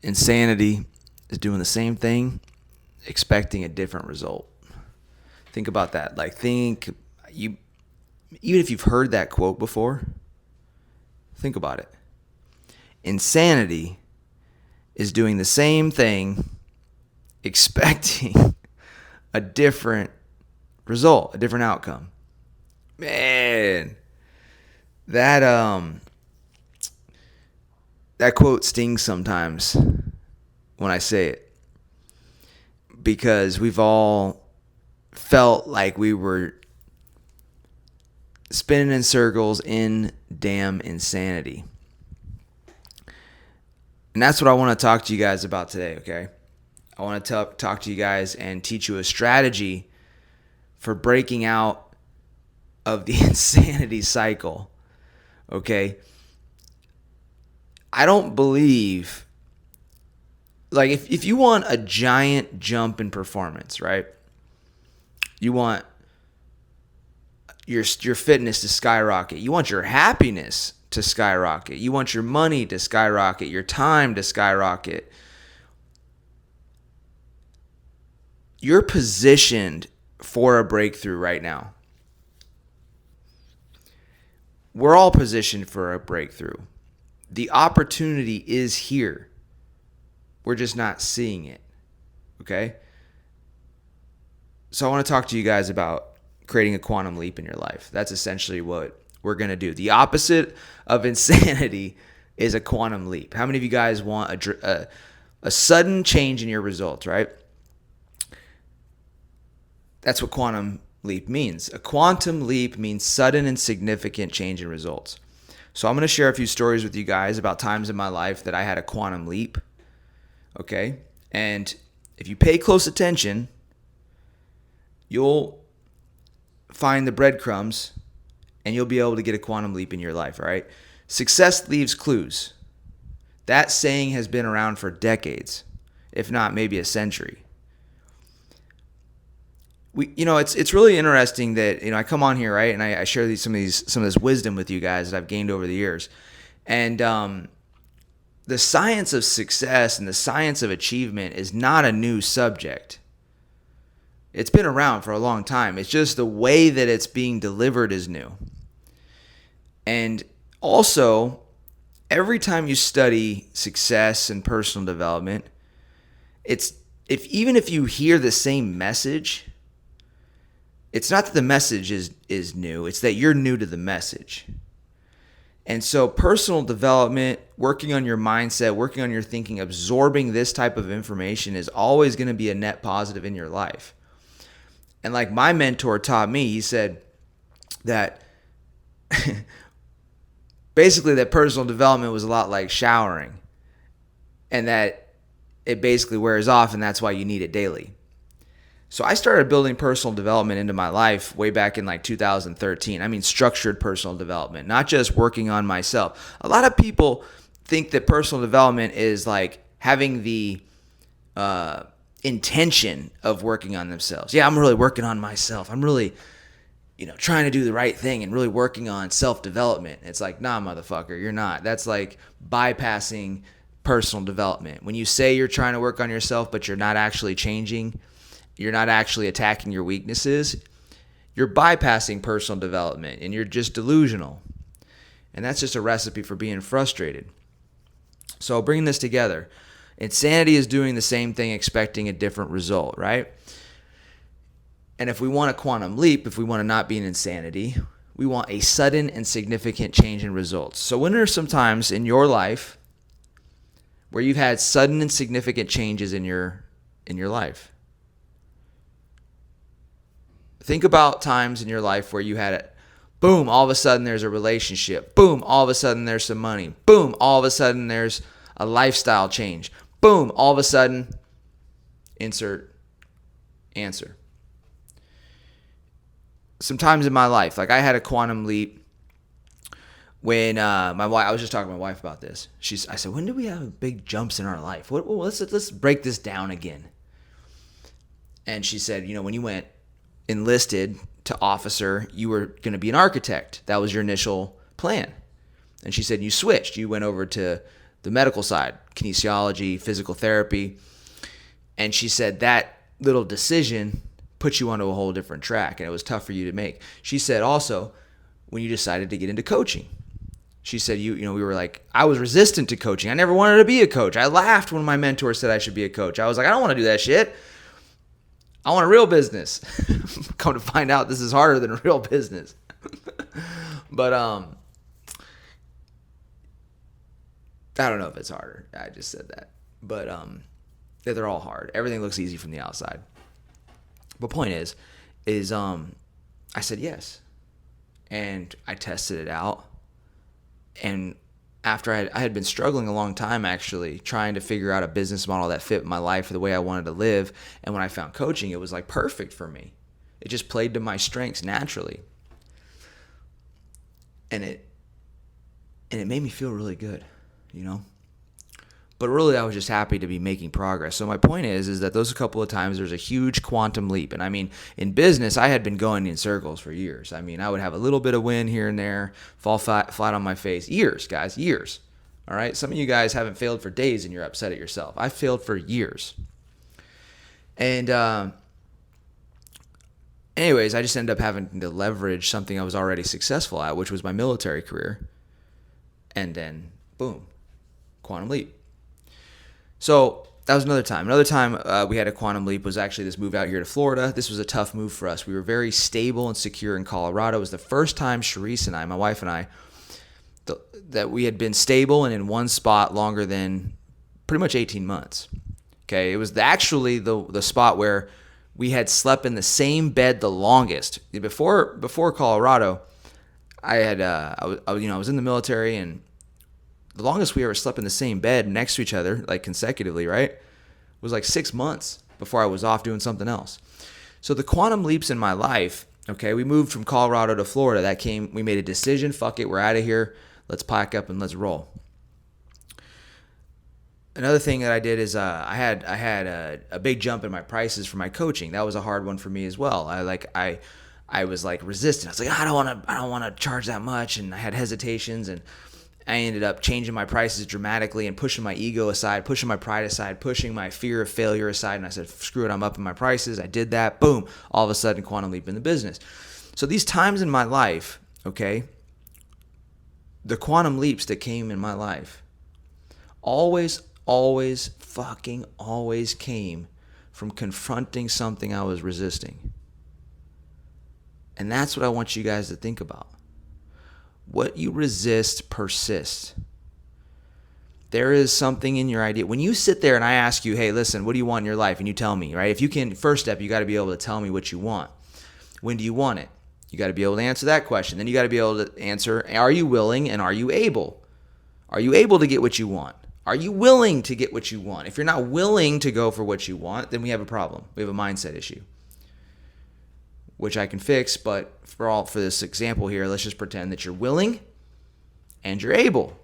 Insanity is doing the same thing, expecting a different result. Think about that. Even if you've heard that quote before, think about it. Insanity is doing the same thing, expecting a different result, a different outcome. Man, that quote stings sometimes when I say it, because we've all felt like we were spinning in circles in damn insanity. And that's what I want to talk to you guys about today, okay? I want to talk to you guys and teach you a strategy for breaking out of the insanity cycle, okay? I don't believe, like, if you want a giant jump in performance, right? You want your fitness to skyrocket. You want your happiness to skyrocket. You want your money to skyrocket, your time to skyrocket. You're positioned for a breakthrough right now. We're all positioned for a breakthrough. The opportunity is here. We're just not seeing it. Okay? So I want to talk to you guys about creating a quantum leap in your life. That's essentially what we're going to do. The opposite of insanity is a quantum leap. How many of you guys want a sudden change in your results, right? That's what quantum leap means. A quantum leap means sudden and significant change in results. So I'm going to share a few stories with you guys about times in my life that I had a quantum leap. Okay? And if you pay close attention, you'll find the breadcrumbs and you'll be able to get a quantum leap in your life, all right? Success leaves clues. That saying has been around for decades, if not maybe a century. It's really interesting that, I come on here, right, and I share some of this wisdom with you guys that I've gained over the years. And the science of success and the science of achievement is not a new subject. It's been around for a long time. It's just the way that it's being delivered is new. And also, every time you study success and personal development, even if you hear the same message, it's not that the message is new, it's that you're new to the message. And so personal development, working on your mindset, working on your thinking, absorbing this type of information is always going to be a net positive in your life. And like my mentor taught me, he said that basically that personal development was a lot like showering, and that it basically wears off, and that's why you need it daily. So I started building personal development into my life way back in like 2013. I mean, structured personal development, not just working on myself. A lot of people think that personal development is like having the intention of working on themselves. Yeah, I'm really working on myself. I'm really, trying to do the right thing and really working on self-development. It's like, nah, motherfucker, you're not. That's like bypassing personal development. When you say you're trying to work on yourself, but you're not actually changing, you're not actually attacking your weaknesses, you're bypassing personal development and you're just delusional. And that's just a recipe for being frustrated. So bringing this together, insanity is doing the same thing, expecting a different result, right? And if we want a quantum leap, if we want to not be in insanity, we want a sudden and significant change in results. So when are some times in your life where you've had sudden and significant changes in your life? Think about times in your life where you had it. Boom, all of a sudden there's a relationship. Boom, all of a sudden there's some money. Boom, all of a sudden there's a lifestyle change. Boom, all of a sudden, insert answer. Sometimes in my life, like I had a quantum leap when my wife, I was just talking to my wife about this. I said, when do we have big jumps in our life? Let's break this down again. And she said, when you went enlisted to officer, you were going to be an architect. That was your initial plan. And she said you switched. You went over to the medical side, kinesiology, physical therapy. And she said that little decision put you onto a whole different track, and it was tough for you to make. She said also, when you decided to get into coaching, she said, we were like, I was resistant to coaching. I never wanted to be a coach. I laughed when my mentor said I should be a coach. I was like, I don't want to do that shit. I want a real business. Come to find out, this is harder than a real business. But I don't know if it's harder. I just said that. But they're all hard. Everything looks easy from the outside. But point is I said yes. And I tested it out. And after I had been struggling a long time, actually, trying to figure out a business model that fit my life the way I wanted to live. And when I found coaching, it was like perfect for me. It just played to my strengths naturally. And it made me feel really good, But really, I was just happy to be making progress. So my point is that those couple of times, there's a huge quantum leap. And I mean, in business, I had been going in circles for years. I mean, I would have a little bit of win here and there, fall flat on my face. Years, guys, years. All right? Some of you guys haven't failed for days and you're upset at yourself. I failed for years. And anyways, I just ended up having to leverage something I was already successful at, which was my military career. And then, boom, quantum leap. So that was another time. Another time we had a quantum leap was actually this move out here to Florida. This was a tough move for us. We were very stable and secure in Colorado. It was the first time Sharice and I, my wife and I, that we had been stable and in one spot longer than pretty much 18 months. Okay, it was actually the spot where we had slept in the same bed the longest. Before Colorado, I was in the military, and the longest we ever slept in the same bed next to each other, like consecutively, right, was like 6 months before I was off doing something else. So the quantum leaps in my life, okay, we moved from Colorado to Florida. We made a decision, fuck it, we're out of here. Let's pack up and let's roll. Another thing that I did is I had a big jump in my prices for my coaching. That was a hard one for me as well. I was like resistant. I was like, I don't want to charge that much, and I had hesitations, and I ended up changing my prices dramatically and pushing my ego aside, pushing my pride aside, pushing my fear of failure aside. And I said, screw it, I'm upping my prices. I did that. Boom. All of a sudden, quantum leap in the business. So these times in my life, okay, the quantum leaps that came in my life always came from confronting something I was resisting. And that's what I want you guys to think about. What you resist persists. There is something in your idea. When you sit there and I ask you, hey, listen, what do you want in your life? And you tell me, right? If you can, first step, you got to be able to tell me what you want. When do you want it? You got to be able to answer that question. Then you got to be able to answer, are you willing and are you able? Are you able to get what you want? Are you willing to get what you want? If you're not willing to go for what you want, then we have a problem. We have a mindset issue, which I can fix. But for this example here, let's just pretend that you're willing and you're able.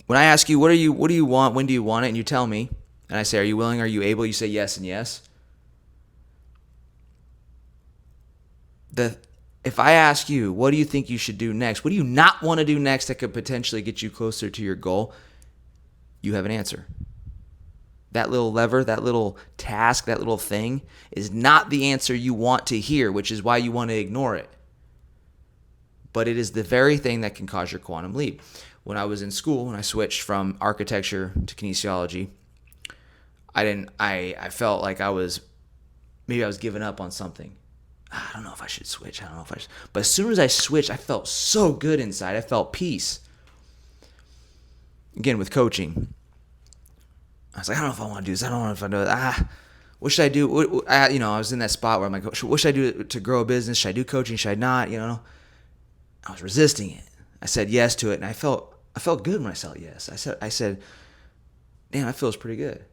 When I ask you, what do you want? When do you want it? And you tell me, and I say, are you willing? Are you able? You say yes and yes. If I ask you, what do you think you should do next? What do you not want to do next that could potentially get you closer to your goal? You have an answer. That little lever, that little task, that little thing is not the answer you want to hear, which is why you want to ignore it. But it is the very thing that can cause your quantum leap. When I was in school, when I switched from architecture to kinesiology, I felt like maybe I was giving up on something. I don't know if I should switch. But as soon as I switched, I felt so good inside. I felt peace. Again, with coaching, I was like, I don't know if I want to do this. I don't know if I do it. What should I do? I was in that spot where I'm like, what should I do to grow a business? Should I do coaching? Should I not? I was resisting it. I said yes to it, and I felt good when I said yes. I said, damn, that feels pretty good.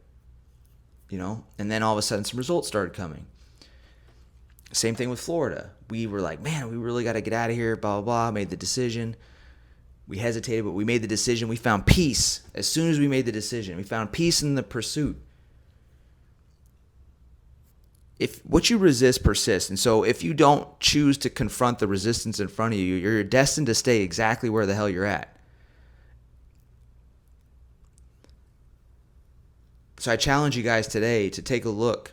And then all of a sudden, some results started coming. Same thing with Florida. We were like, man, we really got to get out of here, blah, blah, blah. Made the decision. We hesitated, but we made the decision. We found peace as soon as we made the decision. We found peace in the pursuit. If what you resist persists, and so if you don't choose to confront the resistance in front of you, you're destined to stay exactly where the hell you're at. So I challenge you guys today to take a look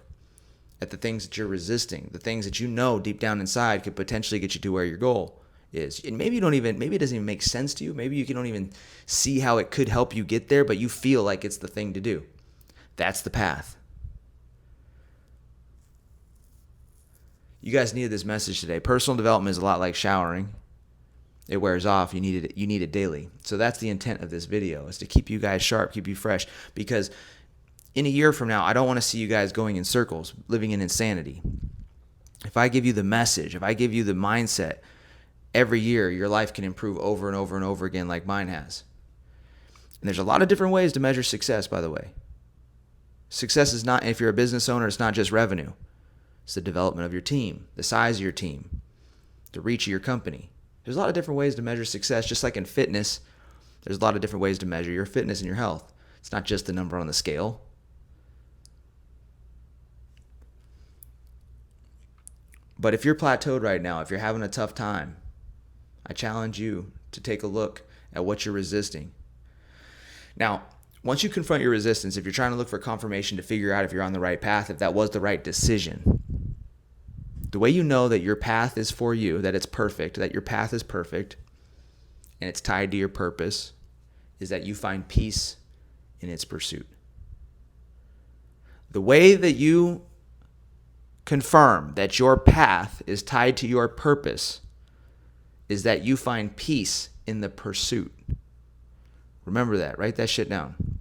at the things that you're resisting, the things that you know deep down inside could potentially get you to where your goal is. And maybe maybe it doesn't even make sense to you. Maybe you don't even see how it could help you get there, but you feel like it's the thing to do. That's the path. You guys needed this message today. Personal development is a lot like showering. It wears off. You need it daily. So that's the intent of this video, is to keep you guys sharp, keep you fresh, because in a year from now, I don't want to see you guys going in circles, living in insanity. If I give you the message, if I give you the mindset, every year your life can improve over and over and over again like mine has. And there's a lot of different ways to measure success, by the way. Success is not, if you're a business owner, it's not just revenue. It's the development of your team, the size of your team, the reach of your company. There's a lot of different ways to measure success, just like in fitness. There's a lot of different ways to measure your fitness and your health. It's not just the number on the scale. But if you're plateaued right now, if you're having a tough time, I challenge you to take a look at what you're resisting. Now, once you confront your resistance, if you're trying to look for confirmation to figure out if you're on the right path, if that was the right decision, the way you know that your path is for you, that it's perfect, that your path is perfect, and it's tied to your purpose, is that you find peace in its pursuit. The way that you confirm that your path is tied to your purpose is that you find peace in the pursuit. Remember that. Write that shit down.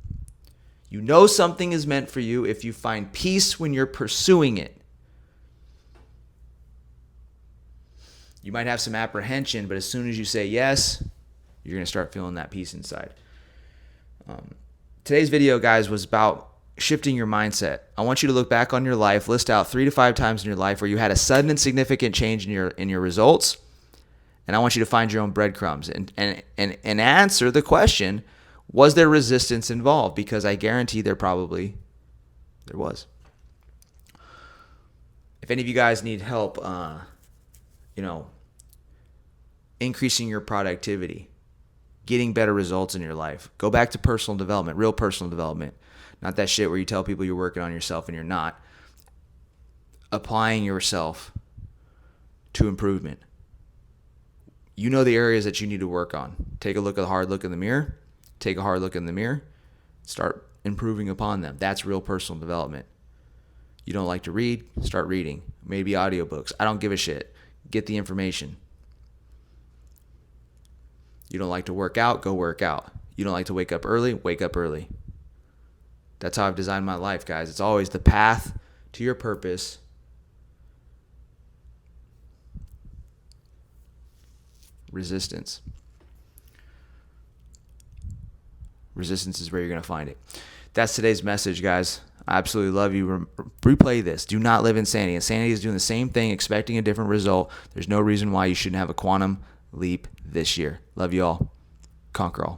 You know something is meant for you if you find peace when you're pursuing it. You might have some apprehension, but as soon as you say yes, you're going to start feeling that peace inside. Today's video, guys, was about shifting your mindset. I want you to look back on your life, list out 3 to 5 times in your life where you had a sudden and significant change in your results, and I want you to find your own breadcrumbs and answer the question, was there resistance involved? Because I guarantee there was. If any of you guys need help, increasing your productivity, getting better results in your life, go back to personal development, real personal development. Not that shit where you tell people you're working on yourself and you're not. Applying yourself to improvement. You know the areas that you need to work on. Take a hard look in the mirror. Take a hard look in the mirror. Start improving upon them. That's real personal development. You don't like to read? Start reading. Maybe audiobooks. I don't give a shit. Get the information. You don't like to work out? Go work out. You don't like to wake up early? Wake up early. That's how I've designed my life, guys. It's always the path to your purpose. Resistance. Resistance is where you're going to find it. That's today's message, guys. I absolutely love you. Replay this. Do not live insanity. Insanity is doing the same thing, expecting a different result. There's no reason why you shouldn't have a quantum leap this year. Love you all. Conquer all.